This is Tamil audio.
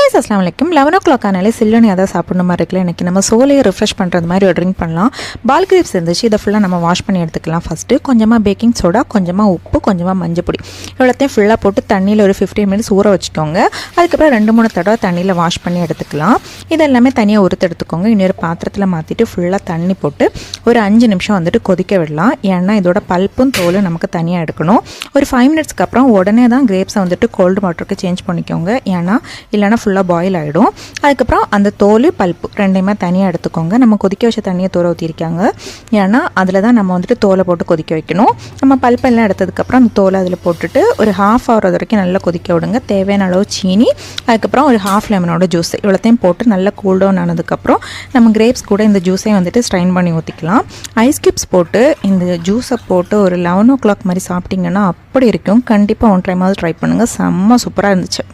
guys, assalamu alaikum. 11 o'clock ஆனாலே சில்லுன்னு ஏதாவது சாப்பிடணும் மாதிரி இருக்குல்ல. எனக்கு நம்ம சோலையை ரிஃப்ரெஷ் பண்ணுறது மாதிரி ஒரு ட்ரிங்க் பண்ணலாம். பால் கிரேப்ஸ் இருந்துச்சு, இதை ஃபுல்லாக நம்ம வாஷ் பண்ணி எடுத்துக்கலாம். ஃபஸ்ட்டு கொஞ்சமாக பேக்கிங் சோடா, கொஞ்சமாக உப்பு, கொஞ்சமாக மஞ்சள் பொடி இவ்வளோத்தையும் ஃபுல்லாக போட்டு தண்ணியில் ஒரு 15 minutes ஊற வச்சுக்கோங்க. அதுக்கப்புறம் 2-3 தடவை தண்ணியில் வாஷ் பண்ணி எடுத்துக்கலாம். இதெல்லாமே தனியாக உறுத்து எடுத்துக்கோங்க. இன்னொரு பாத்திரத்தில் மாற்றிட்டு ஃபுல்லாக தண்ணி போட்டு ஒரு 5 நிமிஷம் வந்துட்டு கொதிக்க விடலாம். ஏன்னா இதோட பல்ப்பும் தோலும் நமக்கு தனியாக எடுக்கணும். ஒரு 5 minutesக்கு அப்புறம் உடனே தான் கிரேப்ஸை வந்துட்டு கோல்டு வாட்டருக்கு சேஞ்ச் பண்ணிக்கோங்க. ஏன்னா இல்லைனா ஃபுல்லாக பாயில் ஆகிடும். அதுக்கப்புறம் அந்த தோல் பல்ப்பு ரெண்டையுமே தனியாக எடுத்துக்கோங்க. நம்ம கொதிக்க வச்ச தண்ணியை தூர ஊற்றிருக்காங்க. ஏன்னா அதில் தான் நம்ம வந்துட்டு தோலை போட்டு கொதிக்க வைக்கணும். நம்ம பல்ப்பெல்லாம் எடுத்ததுக்கப்புறம் அந்த தோலை அதில் போட்டுட்டு ஒரு 1/2 hour வரைக்கும் நல்லா கொதிக்க விடுங்க. தேவையான அளவு சீனி, அதுக்கப்புறம் ஒரு 1/2 lemon ஜூஸ் இவ்வளோத்தையும் போட்டு நல்லா கூல் டவுன் ஆனதுக்கப்புறம் நம்ம கிரேப்ஸ் கூட இந்த ஜூஸையும் வந்துட்டு ஸ்ட்ரைன் பண்ணி ஊற்றிக்கலாம். ஐஸ் கியூப்ஸ் போட்டு இந்த ஜூஸை போட்டு ஒரு 11 o'clock மாதிரி சாப்பிட்டிங்கன்னா அப்படி இருக்கும். கண்டிப்பாக ஒன் டைமாவது ட்ரை பண்ணுங்கள். செம்ம சூப்பராக இருந்துச்சு.